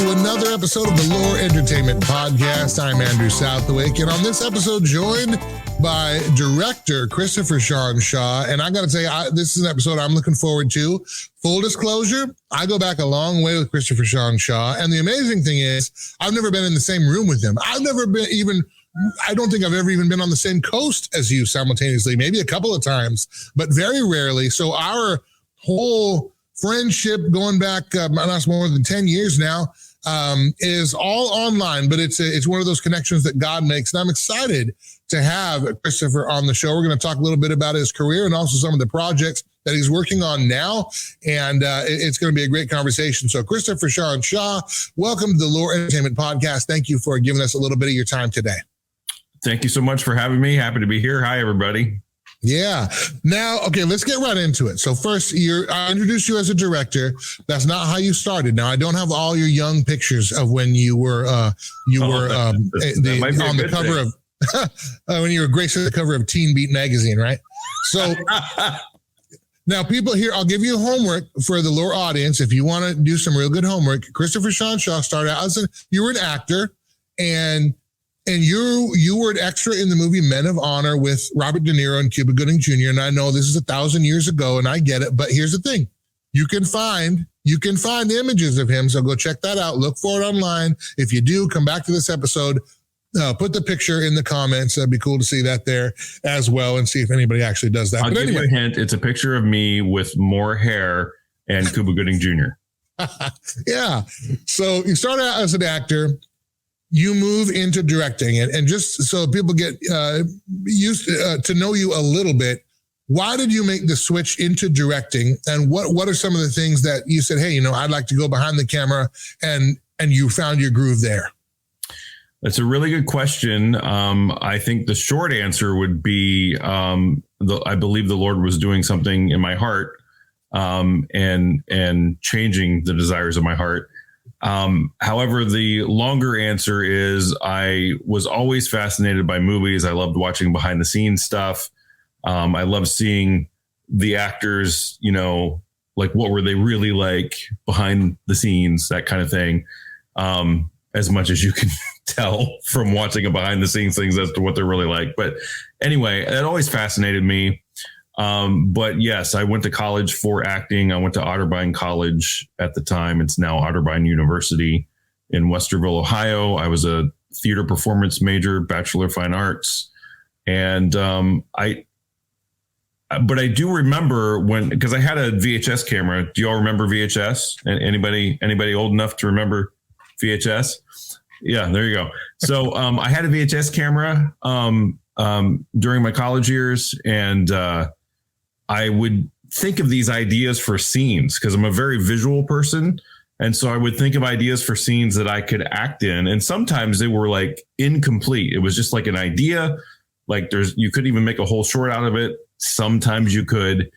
to another episode of the LOOR Entertainment Podcast. I'm Andrew Southwick, and on this episode, joined by director Christopher Shawn Shaw. And I got to say, this is an episode I'm looking forward to. Full disclosure, I go back a long way with Christopher Shawn Shaw. And the amazing thing is, I've never been in the same room with him. I don't think I've ever even been on the same coast as you simultaneously, maybe a couple of times, but very rarely. So our whole friendship going back not more than 10 years now is all online, but it's one of those connections that God makes. And I'm excited to have Christopher on the show. We're going to talk a little bit about his career and also some of the projects that he's working on now. And it's going to be a great conversation. So Christopher Shawn Shaw, welcome to the LOOR Entertainment Podcast. Thank you for giving us a little bit of your time today. Thank you so much for having me. Happy to be here. Hi, everybody. Yeah. Now, okay, let's get right into it. So first, I introduced you as a director. That's not how you started. Now, I don't have all your young pictures of when you were on the cover of when you were gracing the cover of Teen Beat magazine, right? So now, people here, I'll give you homework for the LOOR audience. If you want to do some real good homework, Christopher Shawn Shaw started out you were an actor, and you were an extra in the movie Men of Honor with Robert De Niro and Cuba Gooding Jr. And I know this is 1,000 years ago, and I get it. But here's the thing: you can find images of him. So go check that out. Look for it online. If you do, come back to this episode. Put the picture in the comments. That'd be cool to see that there as well, and see if anybody actually does that. I'll give you a hint. It's a picture of me with more hair and Cuba Gooding Jr. Yeah. So you start out as an actor. You move into directing, and just so people get used to know you a little bit, why did you make the switch into directing, and what are some of the things that you said, hey, I'd like to go behind the camera, and you found your groove there? That's a really good question. I think the short answer would be I believe the Lord was doing something in my heart and changing the desires of my heart. However, the longer answer is I was always fascinated by movies. I loved watching behind the scenes stuff. I loved seeing the actors, like what were they really like behind the scenes, that kind of thing. As much as you can tell from watching a behind the scenes things as to what they're really like. But anyway, it always fascinated me. But yes, I went to college for acting. I went to Otterbein College at the time. It's now Otterbein University in Westerville, Ohio. I was a theater performance major, Bachelor of Fine Arts. And I do remember because I had a VHS camera. Do you all remember VHS? Anybody old enough to remember VHS? Yeah, there you go. So I had a VHS camera during my college years, and I would think of these ideas for scenes because I'm a very visual person. And so I would think of ideas for scenes that I could act in. And sometimes they were like incomplete. It was just like an idea. Like you couldn't even make a whole short out of it. Sometimes you could.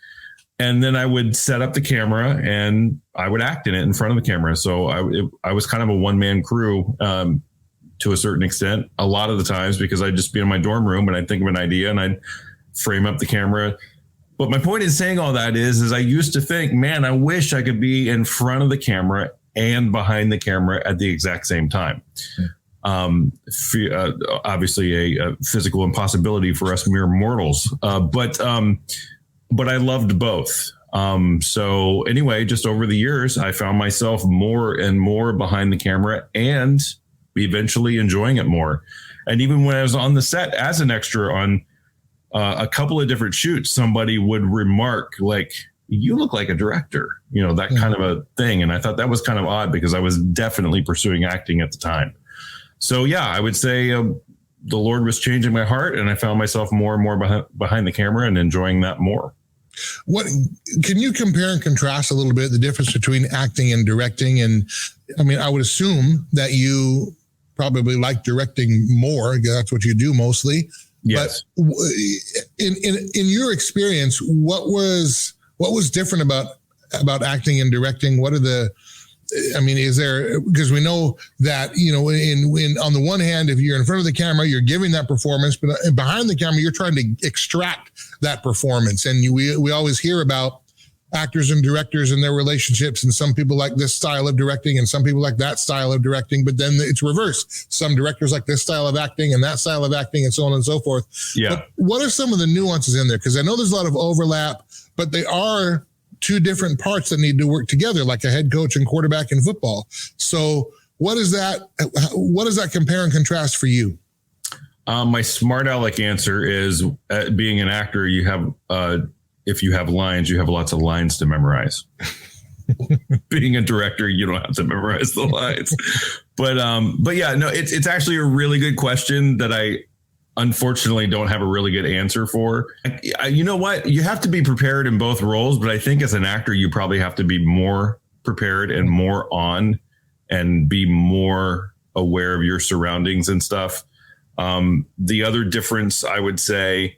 And then I would set up the camera and I would act in it in front of the camera. So I was kind of a one-man crew to a certain extent, a lot of the times, because I'd just be in my dorm room and I'd think of an idea and I'd frame up the camera. But my point in saying all that is I used to think, man, I wish I could be in front of the camera and behind the camera at the exact same time. Obviously a physical impossibility for us mere mortals. But I loved both. So anyway, just over the years, I found myself more and more behind the camera and eventually enjoying it more. And even when I was on the set as an extra on a couple of different shoots, somebody would remark like, you look like a director, that kind of a thing. And I thought that was kind of odd because I was definitely pursuing acting at the time. So yeah, I would say the Lord was changing my heart, and I found myself more and more behind the camera and enjoying that more. What can you compare and contrast a little bit the difference between acting and directing? And I mean, I would assume that you probably like directing more because that's what you do mostly. Yes. But in your experience, what was different about acting and directing? What are is there, because we know that, in on the one hand, if you're in front of the camera, you're giving that performance, but behind the camera, you're trying to extract that performance. And we always hear about actors and directors and their relationships, and some people like this style of directing and some people like that style of directing, but then it's reversed. Some directors like this style of acting and that style of acting and so on and so forth. Yeah. But what are some of the nuances in there? Because I know there's a lot of overlap, but they are two different parts that need to work together, like a head coach and quarterback in football. So what does that compare and contrast for you? My smart aleck answer is being an actor, you have, if you have lines, you have lots of lines to memorize. Being a director, you don't have to memorize the lines. But yeah, no, it's actually a really good question that I unfortunately don't have a really good answer for. You know what? You have to be prepared in both roles, but I think as an actor, you probably have to be more prepared and more on and be more aware of your surroundings and stuff. The other difference I would say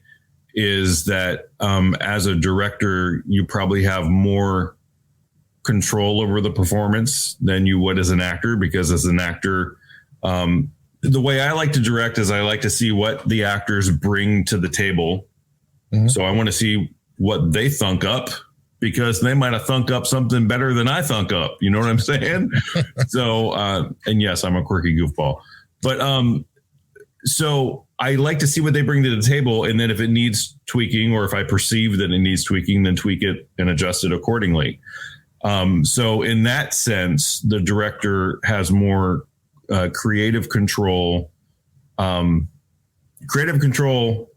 is that as a director, you probably have more control over the performance than you would as an actor, because as an actor, the way I like to direct is I like to see what the actors bring to the table. Mm-hmm. So I want to see what they thunk up, because they might have thunk up something better than I thunk up. You know what I'm saying? So, and yes, I'm a quirky goofball, but so I like to see what they bring to the table. And then if it needs tweaking, or if I perceive that it needs tweaking, then tweak it and adjust it accordingly. So in that sense, the director has more creative control. Creative control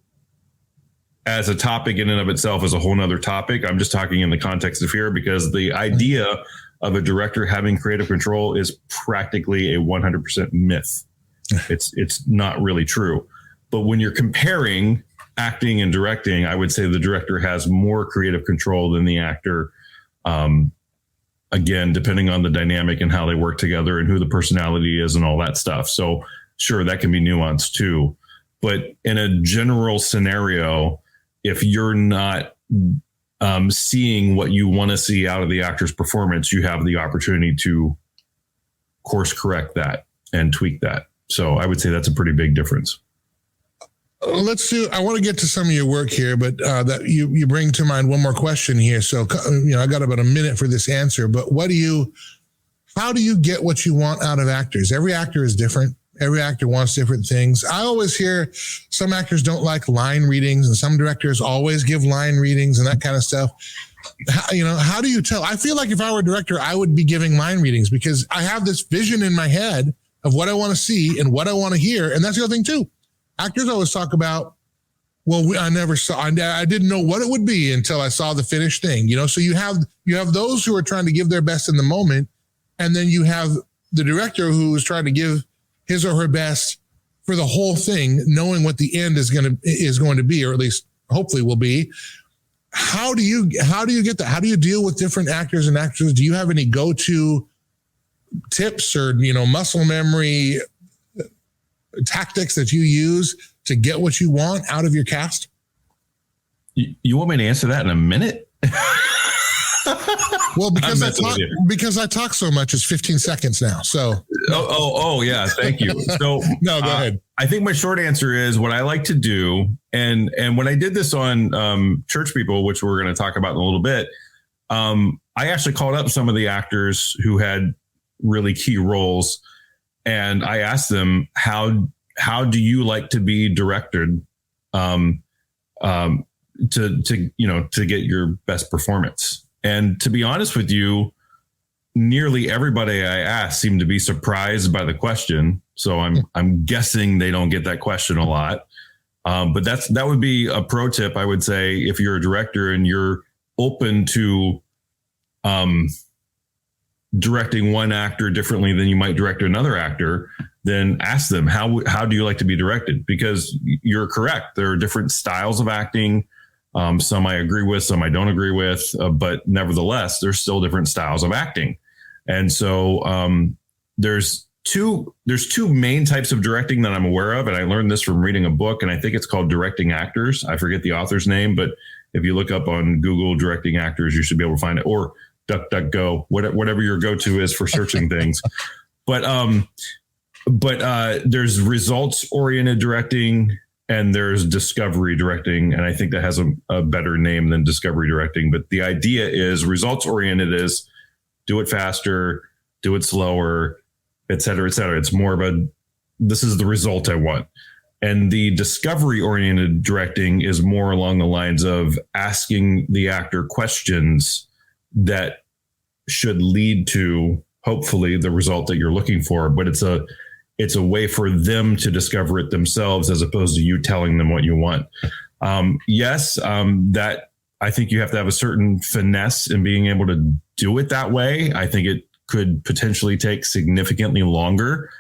as a topic in and of itself is a whole nother topic. I'm just talking in the context of here, because the idea of a director having creative control is practically a 100% myth. It's not really true. But when you're comparing acting and directing, I would say the director has more creative control than the actor. Again, depending on the dynamic and how they work together and who the personality is and all that stuff. So sure, that can be nuanced too. But in a general scenario, if you're not seeing what you want to see out of the actor's performance, you have the opportunity to course correct that and tweak that. So I would say that's a pretty big difference. I want to get to some of your work here, but that you bring to mind one more question here. So, I got about a minute for this answer, but how do you get what you want out of actors? Every actor is different. Every actor wants different things. I always hear some actors don't like line readings, and some directors always give line readings and that kind of stuff. How do you tell? I feel like if I were a director, I would be giving line readings, because I have this vision in my head of what I want to see and what I want to hear. And that's the other thing too. Actors always talk about, I didn't know what it would be until I saw the finished thing, so you have those who are trying to give their best in the moment. And then you have the director who is trying to give his or her best for the whole thing, knowing what the end is going to be, or at least hopefully will be. How do you get that? How do you deal with different actors and actresses? Do you have any go-to tips or, muscle memory tactics that you use to get what you want out of your cast? You want me to answer that in a minute? Well, because I talk so much, it's 15 seconds now. So. Oh yeah. Thank you. So no, go ahead. I think my short answer is what I like to do. And when I did this on Church People, which we're going to talk about in a little bit, I actually called up some of the actors who had really key roles. And I asked them, how do you like to be directed to get your best performance? And to be honest with you, nearly everybody I asked seemed to be surprised by the question. So I'm guessing they don't get that question a lot. But that would be a pro tip, I would say, if you're a director and you're open to directing one actor differently than you might direct another actor, then ask them, how do you like to be directed? Because you're correct. There are different styles of acting. Some I agree with, some I don't agree with, but nevertheless, there's still different styles of acting. And so there's two main types of directing that I'm aware of. And I learned this from reading a book, and I think it's called Directing Actors. I forget the author's name, but if you look up on Google directing actors, you should be able to find it, or DuckDuckGo, whatever your go-to is for searching things. But there's results-oriented directing, and there's discovery directing. And I think that has a better name than discovery directing. But the idea is results oriented is do it faster, do it slower, et cetera, et cetera. It's more of this is the result I want. And the discovery oriented directing is more along the lines of asking the actor questions that should lead to hopefully the result that you're looking for. But it's a way for them to discover it themselves as opposed to you telling them what you want. That I think you have to have a certain finesse in being able to do it that way. I think it could potentially take significantly longer.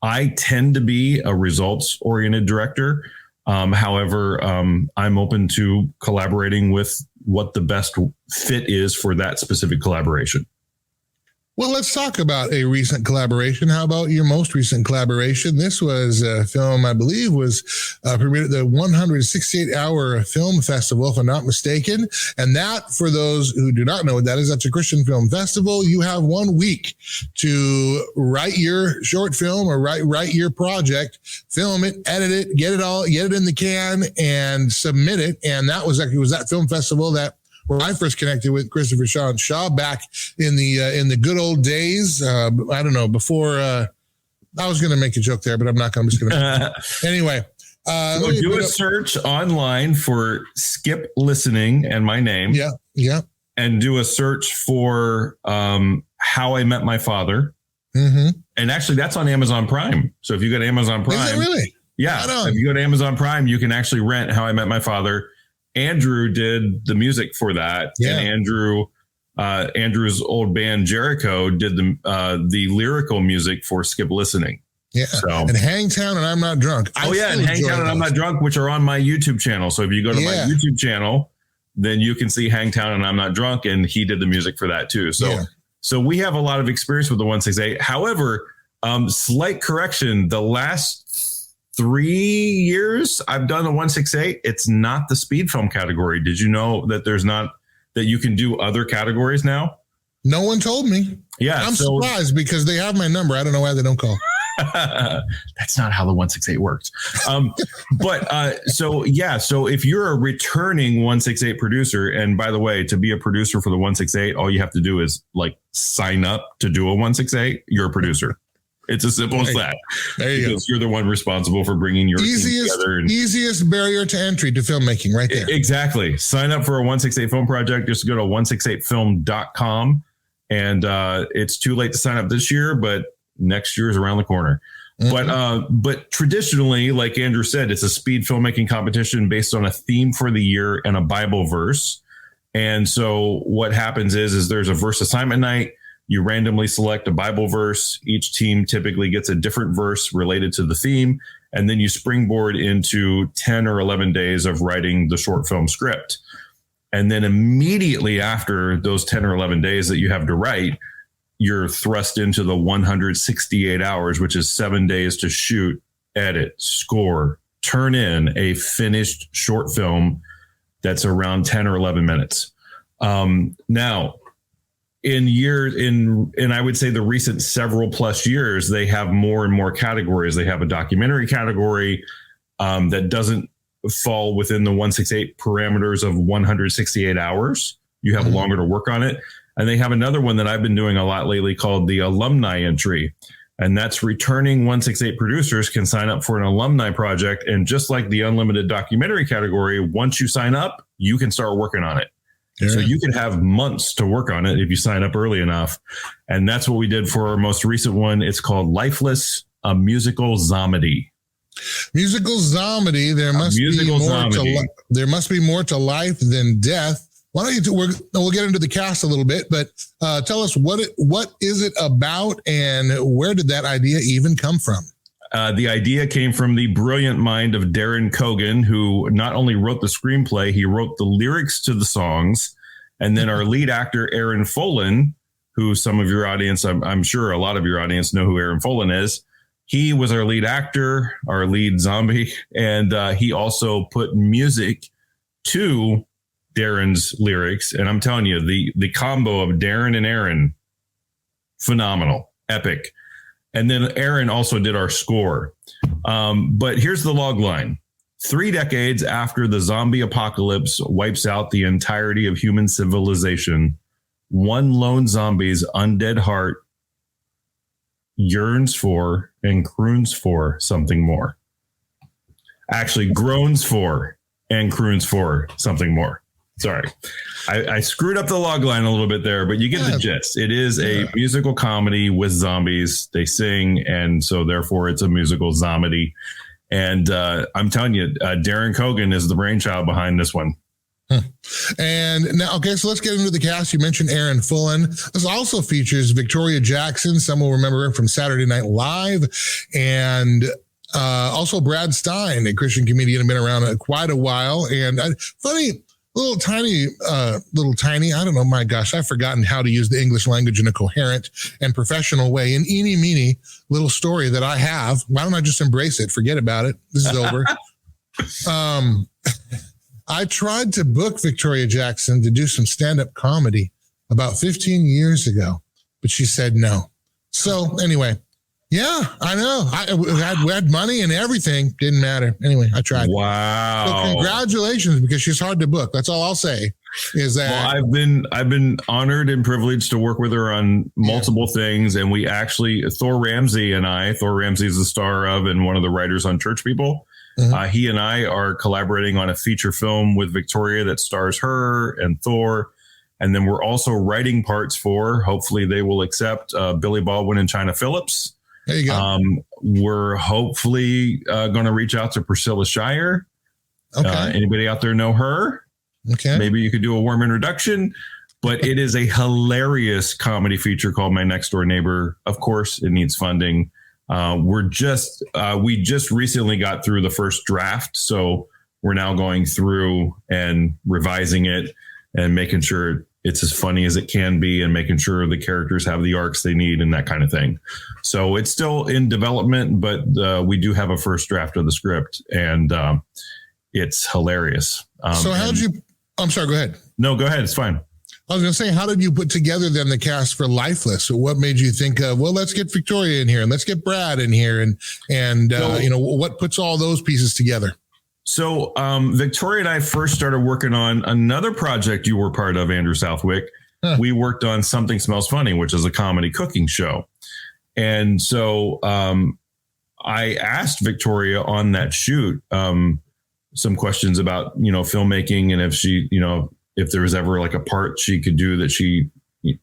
I tend to be a results-oriented director. However, I'm open to collaborating with what the best fit is for that specific collaboration. Well, let's talk about a recent collaboration. How about your most recent collaboration? This was a film, I believe, was premiered at the 168-hour film festival, if I'm not mistaken. And that, for those who do not know what that is, that's a Christian film festival. You have 1 week to write your short film or write your project, film it, edit it, get it in the can, and submit it. And that was that film festival where I first connected with Christopher Shawn Shaw back in the good old days. I don't know, before I was going to make a joke there, but I'm not going to. Anyway. Do a search online for Skip Listening and my name. Yeah. Yeah. And do a search for How I Met My Father. Mm-hmm. And actually that's on Amazon Prime. So if you go to Amazon Prime. Is it really? Yeah. If you go to Amazon Prime, you can actually rent How I Met My Father. Andrew did the music for that. Yeah. And Andrew's old band Jericho did the lyrical music for Skip Listening. Yeah. So, and Hangtown and I'm Not Drunk. And Hangtown and I'm Not Drunk, which are on my YouTube channel. So if you go to my YouTube channel, then you can see Hangtown and I'm Not Drunk, and he did the music for that too. So we have a lot of experience with the 168. However, slight correction, the last 3 years I've done the 168. It's not the speed film category. Did you know that that you can do other categories now? No one told me. Yeah. I'm surprised because they have my number. I don't know why they don't call. That's not how the 168 works. So if you're a returning 168 producer, and by the way, to be a producer for the 168, all you have to do is sign up to do a 168. You're a producer. It's as simple as that. There you go. You're the one responsible for bringing your team together. Easiest barrier to entry to filmmaking right there. Exactly. Sign up for a 168 film project. Just go to 168film.com. And it's too late to sign up this year, but next year is around the corner. Mm-hmm. But traditionally, like Andrew said, it's a speed filmmaking competition based on a theme for the year and a Bible verse. And so what happens is there's a verse assignment night. You randomly select a Bible verse. Each team typically gets a different verse related to the theme. And then you springboard into 10 or 11 days of writing the short film script. And then immediately after those 10 or 11 days that you have to write, you're thrust into the 168 hours, which is 7 days to shoot, edit, score, turn in a finished short film that's around 10 or 11 minutes. Now, in I would say the recent several plus years, they have more and more categories. They have a documentary category that doesn't fall within the 168 parameters of 168 hours. You have longer to work on it. And they have another one that I've been doing a lot lately called the alumni entry. And that's returning 168 producers can sign up for an alumni project. And just like the unlimited documentary category, once you sign up, you can start working on it. So you can have months to work on it if you sign up early enough. And that's what we did for our most recent one. It's called Lifeless, a musical zomedy. Musical zomedy. There must be more to life than death. Why don't we'll get into the cast a little bit, but tell us what is it about and where did that idea even come from? The idea came from the brilliant mind of Darren Cogan, who not only wrote the screenplay, he wrote the lyrics to the songs. And then our lead actor, Aaron Folan, who some of your audience, I'm sure a lot of your audience know who Aaron Folan is. He was our lead actor, our lead zombie, and he also put music to Darren's lyrics. And I'm telling you, the combo of Darren and Aaron, phenomenal, epic. And then Aaron also did our score. But here's the log line. 3 decades after the zombie apocalypse wipes out the entirety of human civilization, one lone zombie's undead heart yearns for and croons for something more. Actually, groans for and croons for something more. Sorry. I screwed up the log line a little bit there, but you get the gist. It is a musical comedy with zombies. They sing, and so therefore it's a musical zomedy. And I'm telling you, Darren Cogan is the brainchild behind this one. And now, okay, so let's get into the cast. You mentioned Aaron Fullen. This also features Victoria Jackson. Some will remember her from Saturday Night Live. And also Brad Stein, a Christian comedian, been around quite a while. And funny, little tiny, I don't know, my gosh, I've forgotten how to use the English language in a coherent and professional way. An eeny meeny little story that I have. Why don't I just embrace it? Forget about it. This is over. I tried to book Victoria Jackson to do some stand-up comedy about 15 years ago, but she said no. So anyway, yeah, I know. We had money and everything. Didn't matter. Anyway, I tried. Wow. So congratulations, because she's hard to book. That's all I'll say is that. Well, I've been honored and privileged to work with her on multiple things. And we actually, Thor Ramsey is the star of and one of the writers on Church People. Mm-hmm. He and I are collaborating on a feature film with Victoria that stars her and Thor. And then we're also writing parts for, hopefully they will accept, Billy Baldwin and China Phillips. There you go. We're hopefully going to reach out to Priscilla Shire. Okay. Anybody out there know her? Okay. Maybe you could do a warm introduction. But it is a hilarious comedy feature called My Next Door Neighbor. Of course, it needs funding. We just recently got through the first draft, so we're now going through and revising it and making sure it's as funny as it can be and making sure the characters have the arcs they need and that kind of thing. So it's still in development, but we do have a first draft of the script, and it's hilarious. So I'm sorry, go ahead. No, go ahead. It's fine. I was going to say, how did you put together then the cast for Lifeless? What made you think of, well, let's get Victoria in here and let's get Brad in here and what puts all those pieces together? So Victoria and I first started working on another project you were part of, Andrew Southwick. Huh. We worked on Something Smells Funny, which is a comedy cooking show. And so I asked Victoria on that shoot some questions about, filmmaking, and if she, if there was ever like a part she could do that she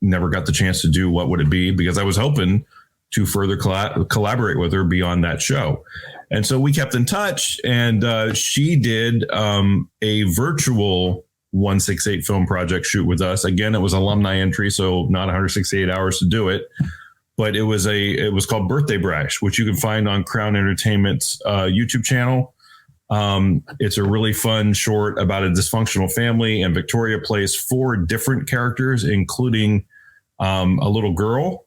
never got the chance to do, what would it be? Because I was hoping to further collaborate with her beyond that show. And so we kept in touch, and she did a virtual 168 film project shoot with us. Again, it was alumni entry, so not 168 hours to do it, but it was called Birthday Brash, which you can find on Crown Entertainment's YouTube channel. It's a really fun short about a dysfunctional family, and Victoria plays 4 different characters, including a little girl,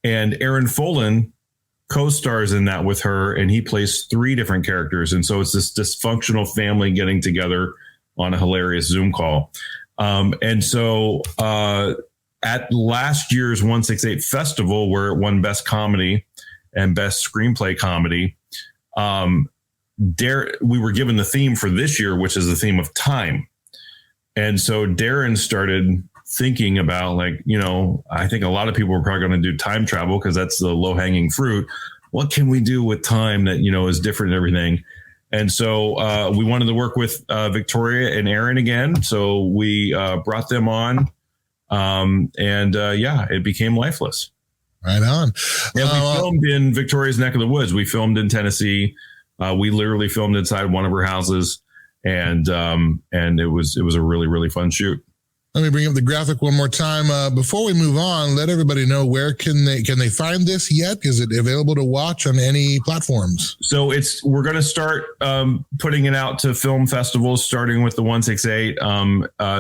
and Aaron Fullen co-stars in that with her, and he plays 3 different characters. And so it's this dysfunctional family getting together on a hilarious Zoom call. And so at last year's 168 festival, where it won Best Comedy and Best Screenplay Comedy, we were given the theme for this year, which is the theme of time. And so Darren started thinking about, I think a lot of people are probably going to do time travel because that's the low hanging fruit. What can we do with time that, is different and everything? And so we wanted to work with Victoria and Aaron again. So we brought them on it became Lifeless. Right on. And we filmed in Victoria's neck of the woods. We filmed in Tennessee. We literally filmed inside one of her houses, and it was a really, really fun shoot. Let me bring up the graphic one more time. Before we move on, let everybody know, where can they find this yet? Is it available to watch on any platforms? So we're going to start putting it out to film festivals, starting with the 168.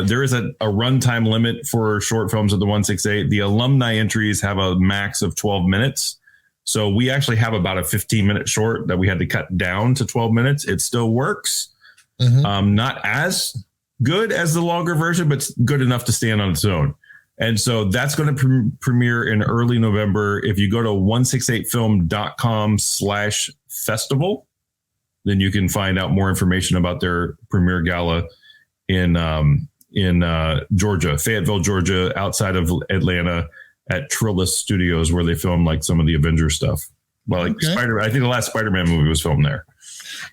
There is a runtime limit for short films at the 168. The alumni entries have a max of 12 minutes. So we actually have about a 15-minute short that we had to cut down to 12 minutes. It still works. Mm-hmm. Not as good as the longer version, but good enough to stand on its own. And so that's going to premiere in early November. If you go to 168film.com/festival, then you can find out more information about their premiere gala in Georgia, Fayetteville, Georgia, outside of Atlanta at Trillis Studios, where they filmed like some of the Avengers stuff. Well, like I think the last Spider-Man movie was filmed there.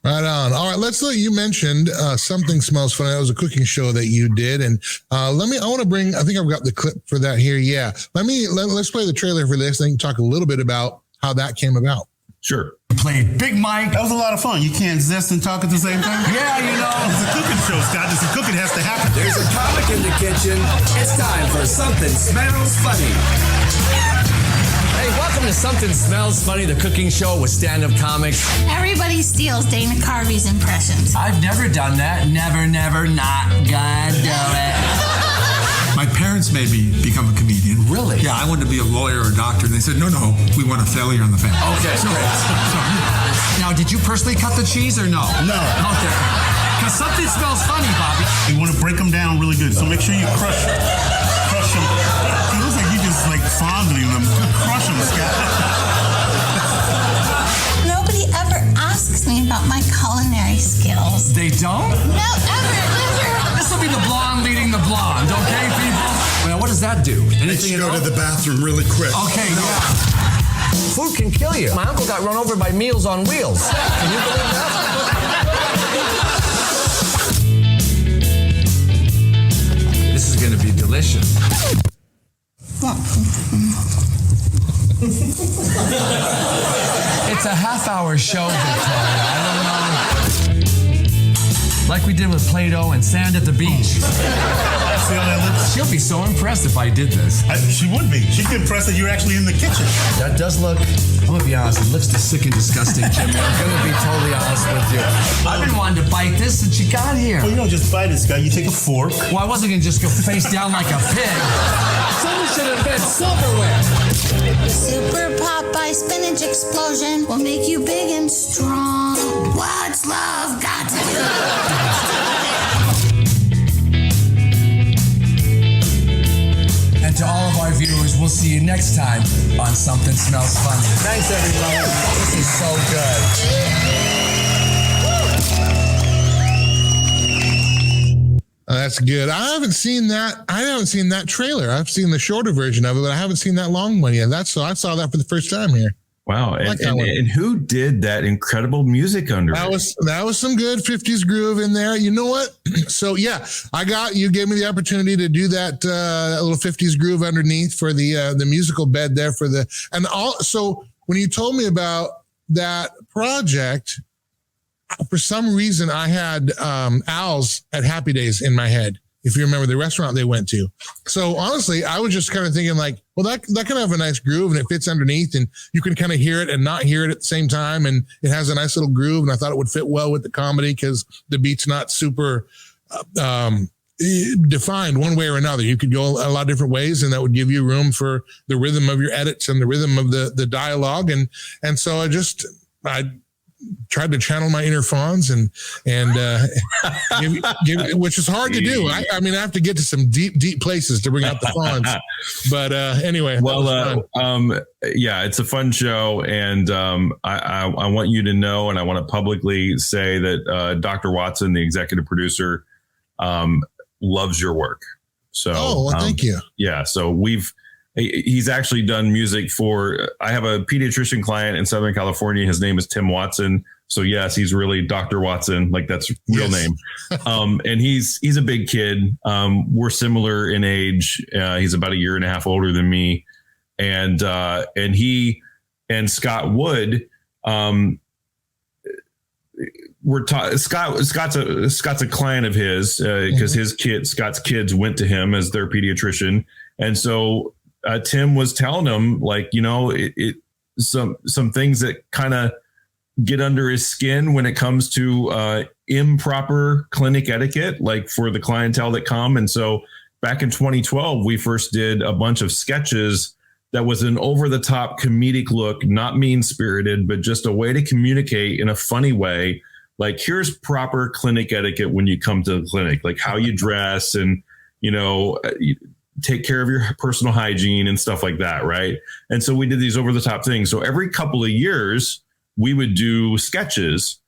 Right on. All right, you mentioned Something Smells Funny. That was a cooking show that you did. And I think I've got the clip for that here. Yeah. Let's play the trailer for this. Then talk a little bit about how that came about. Sure. Played Big Mike. That was a lot of fun. You can't zest and talk at the same time? Yeah, It's a cooking show, Scott. The cooking has to happen. There's a comic in the kitchen. It's time for Something Smells Funny. Hey, welcome to Something Smells Funny, the cooking show with stand-up comics. Everybody steals Dana Carvey's impressions. I've never done that. Never, not gonna do it. My parents made me become a comedian. Really? Yeah, I wanted to be a lawyer or a doctor. And they said, no, we want a failure in the family. Okay, Now, did you personally cut the cheese or no? No. Okay. Because something smells funny, Bobby. You want to break them down really good. So make sure you crush them. It looks like you just like fondling them. Crush them, Scott. Nobody ever asks me about my culinary skills. They don't? No, ever. This will be the blonde leading the blonde, okay, people? Well, what does that do? Anything Let's go to the bathroom really quick. Okay, yeah. Food can kill you. My uncle got run over by Meals on Wheels. Can you believe that? This is going to be delicious. It's a half-hour show, Victoria. I don't know. Like we did with Play-Doh and sand at the beach. See how that looks? She'll be so impressed if I did this. She would be. She'd be impressed that you're actually in the kitchen. That does look, I'm gonna be honest, it looks sick and disgusting, Jimmy. I'm gonna be totally honest with you. I've been wanting to bite this since you got here. Well, you don't just bite it, Scott. You take a fork. Well, I wasn't gonna just go face down like a pig. Someone should have been silverware. Super Popeye spinach explosion will make you big and strong. What's love got to do? And to all of our viewers, we'll see you next time on Something Smells Funny. Thanks, everybody. This is so good. That's good. I haven't seen that trailer. I've seen the shorter version of it, but I haven't seen that long one yet. I saw that for the first time here. Wow. And who did that incredible music under that was some good 50s groove in there. You know what? So yeah, you gave me the opportunity to do that little 50s groove underneath for the musical bed there so when you told me about that project, for some reason I had Al's at Happy Days in my head. If you remember the restaurant they went to. So honestly, I was just kind of thinking like, well, that can have a nice groove and it fits underneath and you can kind of hear it and not hear it at the same time. And it has a nice little groove. And I thought it would fit well with the comedy because the beat's not super defined one way or another. You could go a lot of different ways and that would give you room for the rhythm of your edits and the rhythm of the dialogue. And so I tried to channel my inner Fonz and which is hard to do. I mean, I have to get to some deep places to bring out the Fonz. But anyway. Well, yeah, it's a fun show, and I want you to know, and I want to publicly say that Dr. Watson, the executive producer, loves your work. So, thank you. Yeah, so he's actually done music I have a pediatrician client in Southern California. His name is Tim Watson. So yes, he's really Dr. Watson. Like that's real name. And he's a big kid. We're similar in age. He's about a year and a half older than me. And he and Scott Wood, Scott's a client of his, because Scott's kids went to him as their pediatrician. And so, Tim was telling him, like, some things that kind of get under his skin when it comes to improper clinic etiquette, like for the clientele that come. And so back in 2012, we first did a bunch of sketches that was an over-the-top comedic look, not mean-spirited, but just a way to communicate in a funny way. Like, here's proper clinic etiquette when you come to the clinic, like how you dress and, take care of your personal hygiene and stuff like that. Right. And so we did these over the top things. So every couple of years we would do sketches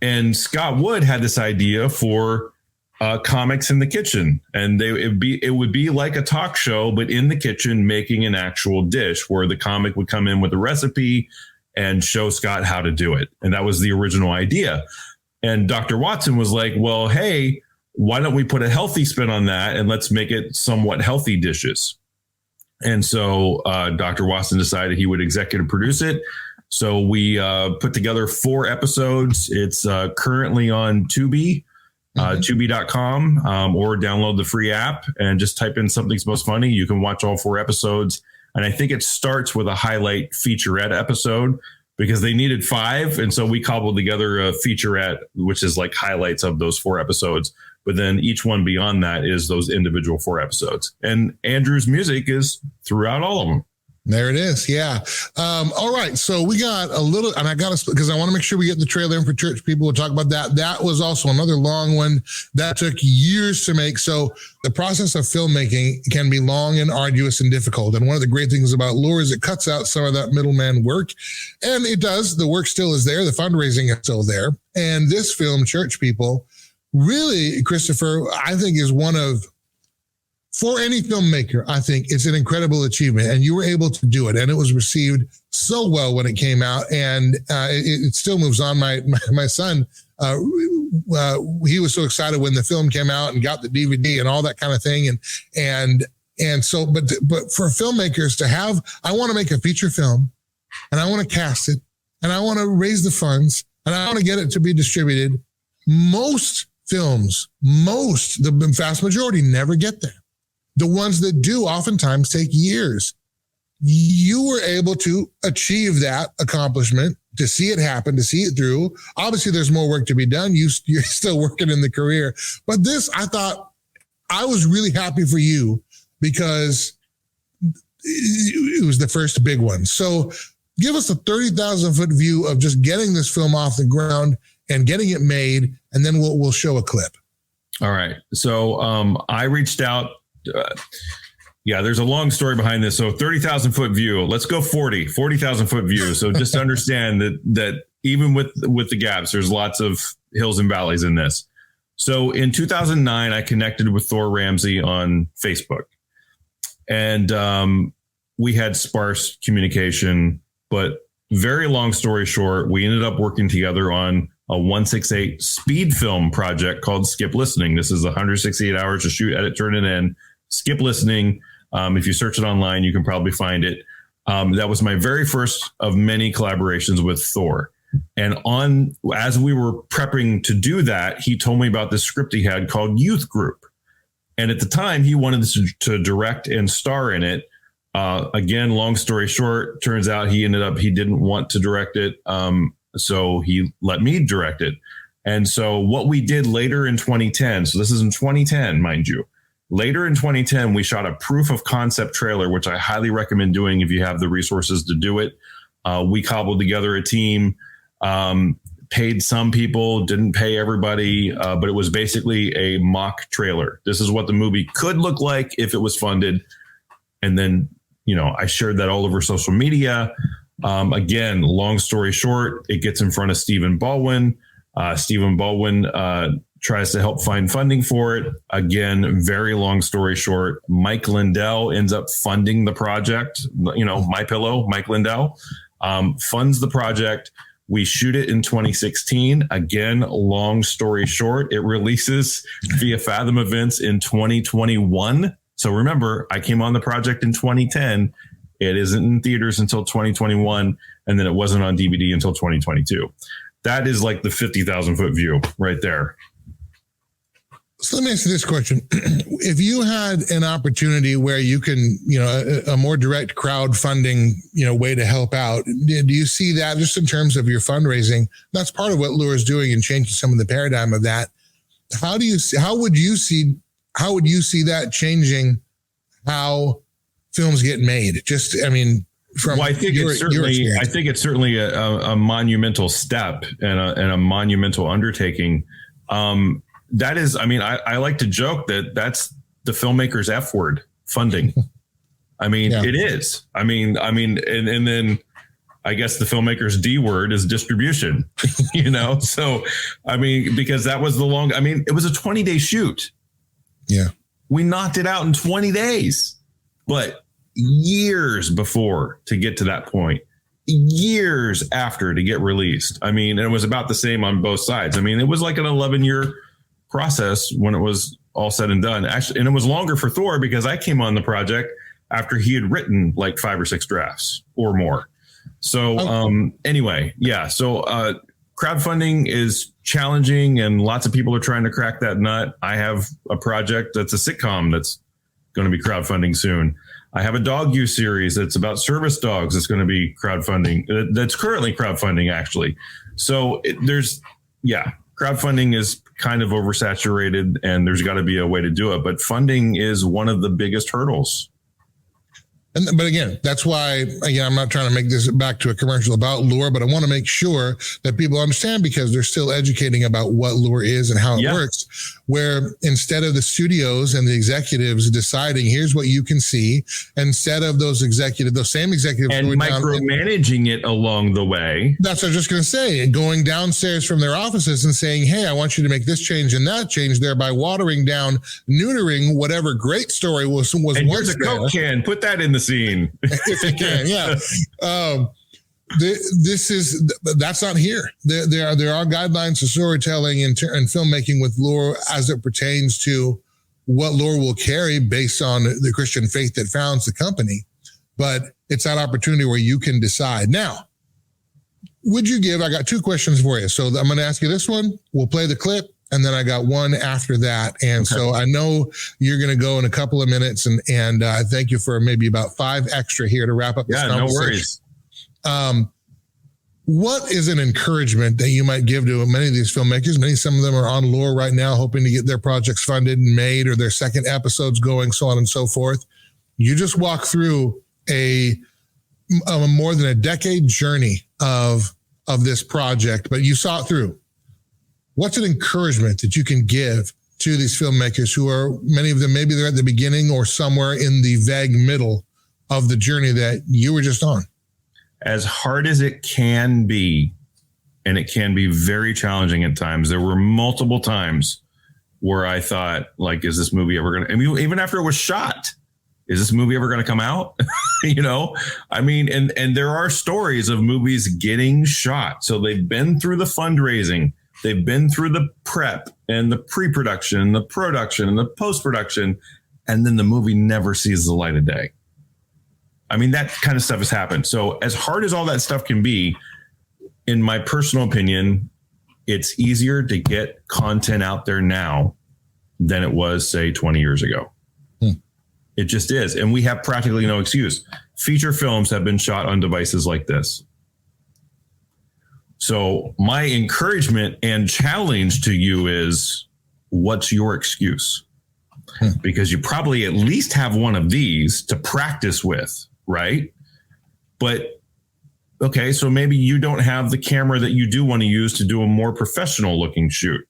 And Scott Wood had this idea for comics in the kitchen, and it would be like a talk show, but in the kitchen making an actual dish where the comic would come in with a recipe and show Scott how to do it. And that was the original idea. And Dr. Watson was like, well, hey, why don't we put a healthy spin on that and let's make it somewhat healthy dishes? And so Dr. Watson decided he would executive produce it. So we put together 4 episodes. It's currently on Tubi, Tubi.com, or download the free app and just type in Something's Most Funny. You can watch all 4 episodes. And I think it starts with a highlight featurette episode because they needed 5. And so we cobbled together a featurette, which is like highlights of those 4 episodes. But then each one beyond that is those individual 4 episodes. And Andrew's music is throughout all of them. There it is. Yeah. All right. So we got a little, and I got to, because I want to make sure we get the trailer in for church people. We'll talk about that. That was also another long one that took years to make. So the process of filmmaking can be long and arduous and difficult. And one of the great things about LOOR is it cuts out some of that middleman work. And it does. The work still is there. The fundraising is still there. And this film, Church People, really, Christopher, I think is one of, for any filmmaker, I think it's an incredible achievement, and you were able to do it, and it was received so well when it came out, and it still moves on. My son, he was so excited when the film came out and got the DVD and all that kind of thing, and so, but for filmmakers to have, I want to make a feature film, and I want to cast it, and I want to raise the funds, and I want to get it to be distributed. Most films, the vast majority never get there. The ones that do oftentimes take years. You were able to achieve that accomplishment, to see it happen, to see it through. Obviously, there's more work to be done. You're still working in the career. But this, I thought, I was really happy for you because it was the first big one. So give us a 30,000-foot view of just getting this film off the ground and getting it made, and then we'll show a clip. All right. So I reached out. There's a long story behind this. So 30,000-foot view, let's go 40,000-foot view. So just to understand that even with the gaps, there's lots of hills and valleys in this. So in 2009, I connected with Thor Ramsey on Facebook, and we had sparse communication, but very long story short, we ended up working together on a 168 speed film project called Skip Listening. This is 168 hours to shoot, edit, turn it in. Skip Listening. If you search it online, you can probably find it. That was my very first of many collaborations with Thor. And as we were prepping to do that, he told me about this script he had called Youth Group. And at the time, he wanted to direct and star in it. Again, long story short, turns out he didn't want to direct it. So he let me direct it. And so what we did later in 2010, so this is in 2010, mind you, later in 2010, we shot a proof of concept trailer, which I highly recommend doing if you have the resources to do it. We cobbled together a team, paid some people, didn't pay everybody, but it was basically a mock trailer. This is what the movie could look like if it was funded. And then, I shared that all over social media. Again, long story short, it gets in front of Stephen Baldwin. Stephen Baldwin tries to help find funding for it. Again, very long story short, Mike Lindell ends up funding the project. My Pillow, Mike Lindell funds the project. We shoot it in 2016. Again, long story short, it releases via Fathom Events in 2021. So remember, I came on the project in 2010. It isn't in theaters until 2021, and then it wasn't on DVD until 2022. That is like the 50,000-foot view right there. So let me ask you this question. If you had an opportunity where you can, a more direct crowdfunding, way to help out, do you see that just in terms of your fundraising? That's part of what LOOR is doing and changing some of the paradigm of that. How would you see that changing how films get made? I think it's certainly a monumental step and a monumental undertaking. That is, I like to joke that's the filmmaker's F word, funding. It is. And then I guess the filmmaker's D word is distribution, So, I mean, because that was it was a 20-day shoot. Yeah. We knocked it out in 20 days, but years before to get to that point, years after to get released. I mean, and it was about the same on both sides. I mean, it was like an 11-year process when it was all said and done. Actually, and it was longer for Thor because I came on the project after he had written like 5 or 6 drafts or more. So anyway, yeah. So crowdfunding is challenging and lots of people are trying to crack that nut. I have a project that's a sitcom that's going to be crowdfunding soon. I have a dog use series that's about service dogs that's going to be crowdfunding. That's currently crowdfunding, actually. So crowdfunding is kind of oversaturated and there's got to be a way to do it. But funding is one of the biggest hurdles. But again, that's why, I'm not trying to make this back to a commercial about LOOR, but I want to make sure that people understand because they're still educating about what LOOR is and how it works, where instead of the studios and the executives deciding, here's what you can see, instead of those same executives and micromanaging it along the way. That's what I was just going to say, going downstairs from their offices and saying, hey, I want you to make this change and that change, thereby watering down, neutering whatever great story was and once here's a Coke can, put that in the scene if you can. That's not here. There are guidelines for storytelling and filmmaking with LOOR as it pertains to what LOOR will carry based on the Christian faith that founds the company. But it's that opportunity where you can decide. Now, I got 2 questions for you. So I'm going to ask you this one. We'll play the clip. And then I got one after that. And so I know you're going to go in a couple of minutes and thank you for maybe about 5 extra here to wrap up this conversation. No worries. What is an encouragement that you might give to many of these filmmakers? Some of them are on LOOR right now, hoping to get their projects funded and made or their second episodes going, so on and so forth. You just walk through a more than a decade journey of this project, but you saw it through. What's an encouragement that you can give to these filmmakers who are, many of them, maybe they're at the beginning or somewhere in the vague middle of the journey that you were just on? As hard as it can be, and it can be very challenging at times, there were multiple times where I thought, like, is this movie ever going to, even after it was shot, is this movie ever going to come out? And there are stories of movies getting shot. So they've been through the fundraising. They've been through the prep and the pre-production, the production and the post-production, and then the movie never sees the light of day. That kind of stuff has happened. So as hard as all that stuff can be, in my personal opinion, it's easier to get content out there now than it was, say, 20 years ago. It just is. And we have practically no excuse. Feature films have been shot on devices like this. So my encouragement and challenge to you is, what's your excuse? Because you probably at least have one of these to practice with, right? But okay, so maybe you don't have the camera that you do want to use to do a more professional looking shoot.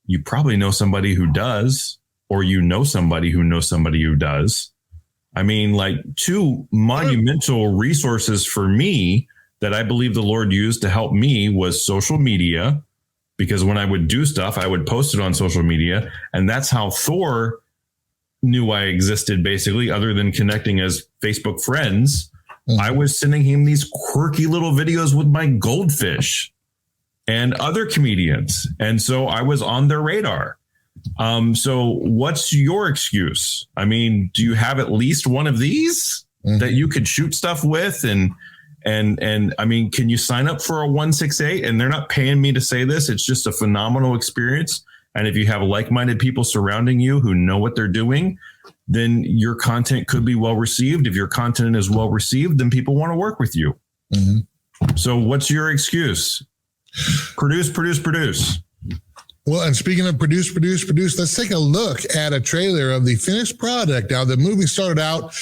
You probably know somebody who does, or you know somebody who knows somebody who does. 2 monumental resources for me that I believe the Lord used to help me was social media, because when I would do stuff, I would post it on social media. And that's how Thor knew I existed, basically, other than connecting as Facebook friends. I was sending him these quirky little videos with my goldfish and other comedians. And so I was on their radar. So what's your excuse? Do you have at least one of these that you could shoot stuff with? And can you sign up for a 168? And they're not paying me to say this. It's just a phenomenal experience. And if you have like-minded people surrounding you who know what they're doing, then your content could be well received. If your content is well received, then people want to work with you. So what's your excuse? Produce. Well, and speaking of produce, let's take a look at a trailer of the finished product. Now, the movie started out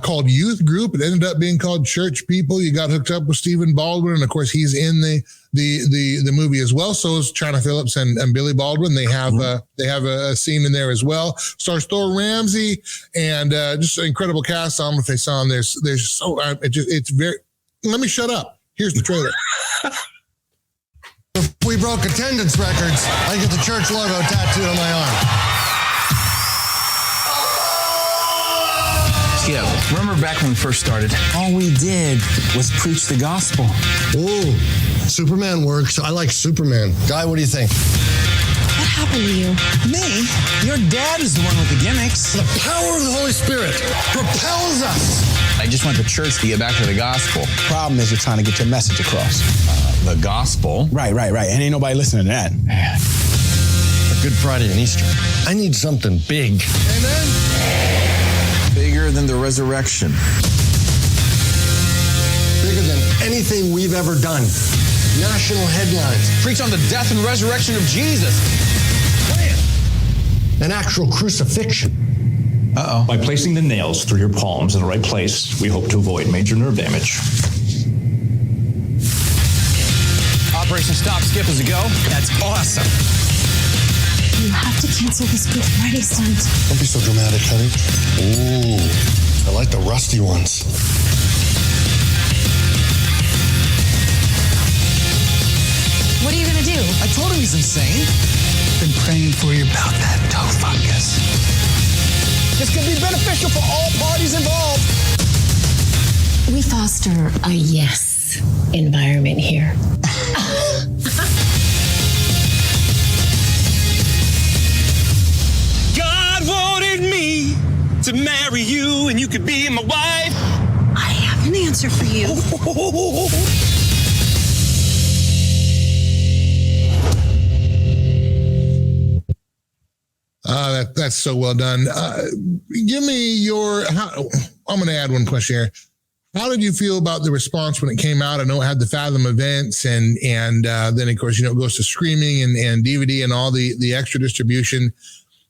called Youth Group. It ended up being called Church People. You got hooked up with Stephen Baldwin, and of course, he's in the movie as well. So is China Phillips and Billy Baldwin. They have a scene in there as well. Stars Thor Ramsey and just an incredible cast. I don't know if they saw him. It's let me shut up. Here's the trailer. If we broke attendance records, I get the church logo tattooed on my arm. Yeah, remember back when we first started? All we did was preach the gospel. Ooh, Superman works. I like Superman. Guy, what do you think? What happened to you? Me? Your dad is the one with the gimmicks. The power of the Holy Spirit propels us. I just want the church to get back to the gospel. Problem is you're trying to get your message across. The gospel? Right. And ain't nobody listening to that. For Good Friday and Easter, I need something big. Amen. Bigger than the resurrection. Bigger than anything we've ever done. National headlines. Preach on the death and resurrection of Jesus. An actual crucifixion. Uh-oh. By placing the nails through your palms in the right place, we hope to avoid major nerve damage. Operation Stop Skip is a go. That's awesome. You have to cancel this Good Friday stunt. Don't be so dramatic, honey. Ooh, I like the rusty ones. What are you going to do? I told him he's insane. Been praying for you about that toe fungus. This could be beneficial for all parties involved. We foster a yes environment here. God wanted me to marry you and you could be my wife. I have an answer for you. That's so well done. Give me I'm going to add one question here. How did you feel about the response when it came out? I know it had the Fathom events and then of course, it goes to streaming and DVD and all the extra distribution.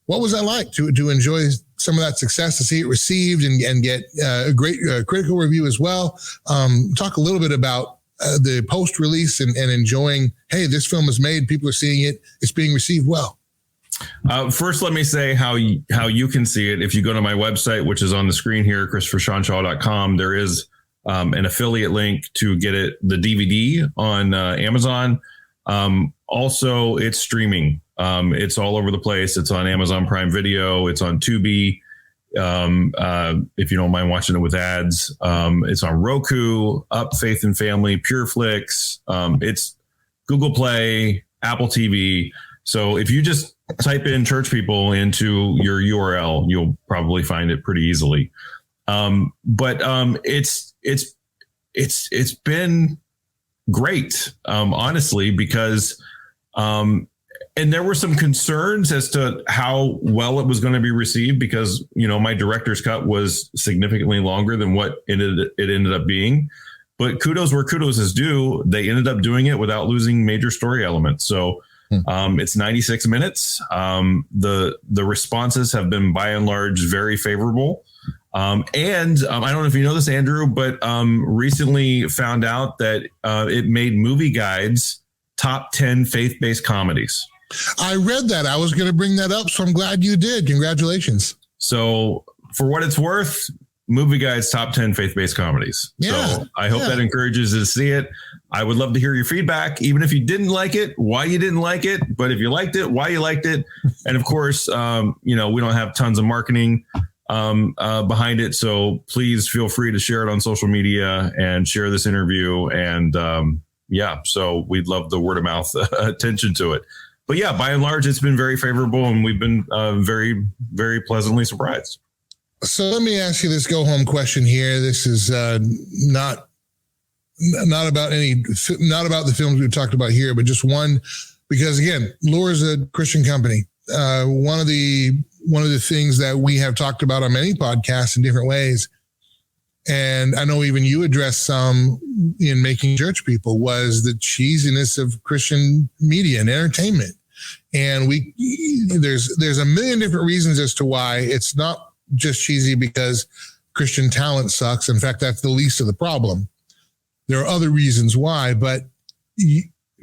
What was that like to enjoy some of that success, to see it received and get a great critical review as well? Talk a little bit about the post-release and enjoying, hey, this film is made, people are seeing it, it's being received well. First, let me say how you can see it. If you go to my website, which is on the screen here, ChristopherShawnShaw.com, there is an affiliate link to get the DVD on Amazon. Also, it's streaming. It's all over the place. It's on Amazon Prime Video. It's on Tubi. If you don't mind watching it with ads, it's on Roku, Up, Faith and Family, PureFlix. It's Google Play, Apple TV. So if you just type in Church People into your URL, you'll probably find it pretty easily. But it's been great, honestly, because and there were some concerns as to how well it was going to be received because, my director's cut was significantly longer than what it ended up being. But kudos where kudos is due. They ended up doing it without losing major story elements. So it's 96 minutes. The responses have been by and large very favorable. I don't know if you know this, Andrew, but recently found out that it made Movie Guide's top 10 faith-based comedies. I read that. I was going to bring that up, so I'm glad you did. Congratulations. So for what it's worth, Movie Guide's top 10 faith-based comedies. Yeah, so I hope that encourages you to see it. I would love to hear your feedback, even if you didn't like it, why you didn't like it, but if you liked it, why you liked it. And of course, we don't have tons of marketing behind it. So please feel free to share it on social media and share this interview. And so we'd love the word of mouth attention to it. But yeah, by and large, it's been very favorable and we've been very, very pleasantly surprised. So let me ask you this go-home question here. This is not about the films we've talked about here, but just one, because again, LOOR is a Christian company. One of the things that we have talked about on many podcasts in different ways, and I know even you addressed some in Making Church People, was the cheesiness of Christian media and entertainment. And there's a million different reasons as to why it's not just cheesy because Christian talent sucks. In fact, that's the least of the problem. There are other reasons why, but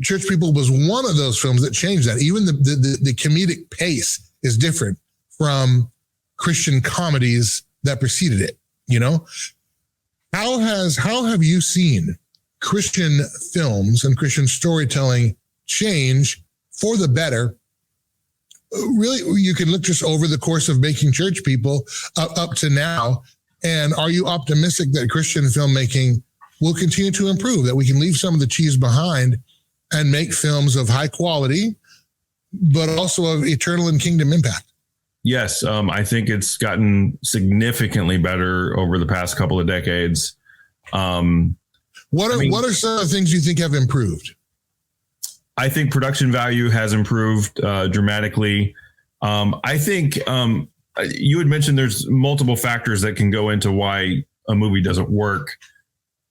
Church People was one of those films that changed that. Even the comedic pace is different from Christian comedies that preceded it. How have you seen Christian films and Christian storytelling change for the better? Really, you can look just over the course of making church people up to now. And are you optimistic that Christian filmmaking will continue to improve, that we can leave some of the cheese behind and make films of high quality, but also of eternal and kingdom impact? Yes, I think it's gotten significantly better over the past couple of decades. What are some of the things you think have improved? I think production value has improved dramatically. I think you had mentioned there's multiple factors that can go into why a movie doesn't work.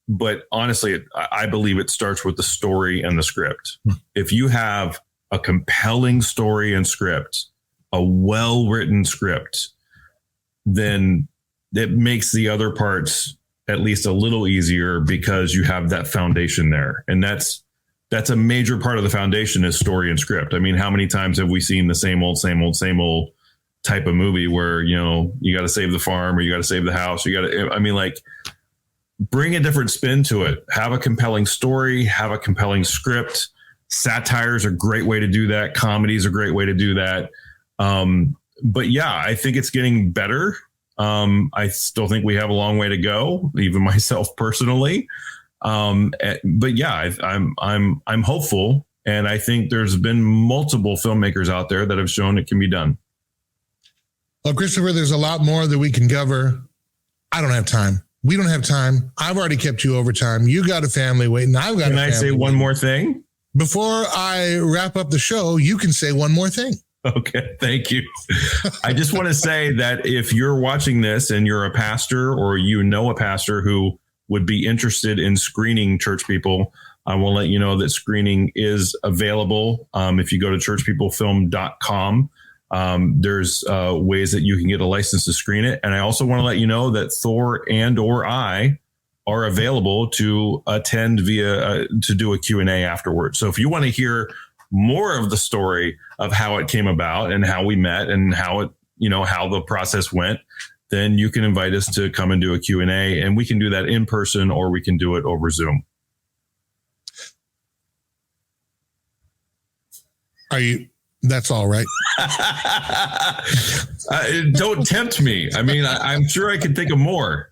But honestly, I believe it starts with the story and the script. If you have a compelling story and script, a well-written script, then it makes the other parts at least a little easier because you have that foundation there. And that's a major part of the foundation is story and script. I mean, how many times have we seen the same old type of movie where, you know, you got to save the farm or you got to save the house. Bring a different spin to it. Have a compelling story, have a compelling script. Satire is a great way to do that. Comedy is a great way to do that. But yeah, I think it's getting better. I still think we have a long way to go, even myself personally. But yeah, I'm hopeful, and I think there's been multiple filmmakers out there that have shown it can be done. Well, Christopher, there's a lot more that we can cover. I don't have time. We don't have time. I've already kept you over time. You got a family waiting. I've got. Can I say one more thing before I wrap up the show? You can say one more thing. Okay, thank you. I just want to say that if you're watching this and you're a pastor or you know a pastor who would be interested in screening church people, I will let you know that screening is available. If you go to churchpeoplefilm.com, there's ways that you can get a license to screen it. And I also want to let you know that Thor and or I are available to attend via to do a Q&A afterwards. So if you want to hear more of the story of how it came about and how we met and how the process went, then you can invite us to come and do a Q&A, and we can do that in person or we can do it over Zoom. That's all right. Don't tempt me. I mean, I'm sure I could think of more.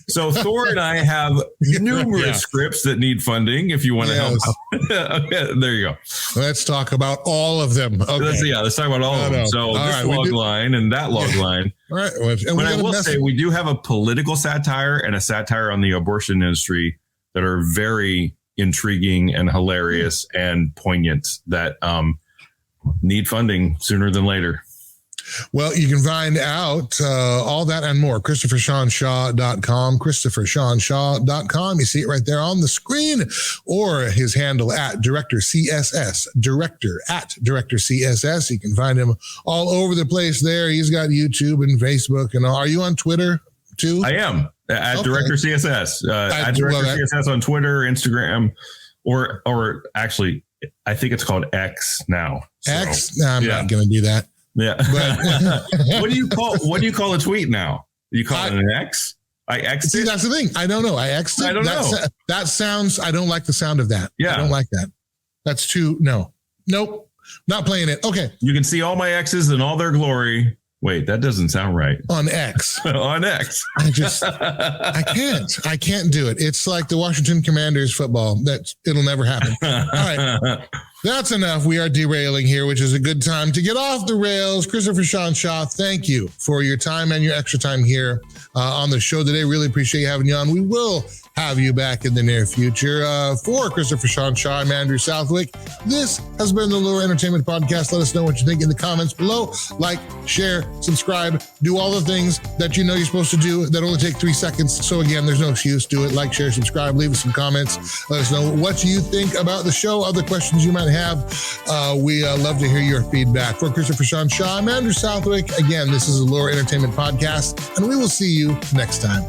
So Thor and I have numerous scripts that need funding. If you want to help out. Okay, there you go. Let's talk about all of them. Okay. Let's talk about all of them. So this log line and that log line. All right. But I will say we do have a political satire and a satire on the abortion industry that are very intriguing and hilarious and poignant that need funding sooner than later. Well, you can find out all that and more. ChristopherShawnShaw.com, ChristopherShawnShaw.com. You see it right there on the screen, or his handle at Director CSS, Director CSS. You can find him all over the place there. He's got YouTube and Facebook and all. Are you on Twitter too? I am at Director CSS, at Director CSS on Twitter, Instagram, or actually, I think it's called X now. So, X? No, I'm not going to do that. Yeah. But what do you call a tweet now? You call it an X? I X'd See, it? that's the thing. I don't know. I X'd it. I don't know. That sounds, I don't like the sound of that. Yeah. I don't like that. That's too, no. Nope. Not playing it. Okay. You can see all my X's in all their glory. Wait, that doesn't sound right. On X. On X. I can't do it. It's like the Washington Commanders football. It'll never happen. All right. That's enough. We are derailing here, which is a good time to get off the rails. Christopher Shawn Shaw, thank you for your time and your extra time here on the show today. Really appreciate having you on. We will have you back in the near future. For Christopher Shawn Shaw, I'm Andrew Southwick. This has been the LOOR Entertainment Podcast. Let us know what you think in the comments below. Like, share, subscribe, do all the things that you know you're supposed to do that only take 3 seconds. So again, there's no excuse. Do it. Like, share, subscribe, leave us some comments. Let us know what you think about the show, other questions you might have. We love to hear your feedback. For Christopher Shawn Shaw, I'm Andrew Southwick. Again, this is the LOOR Entertainment Podcast, and we will see you next time.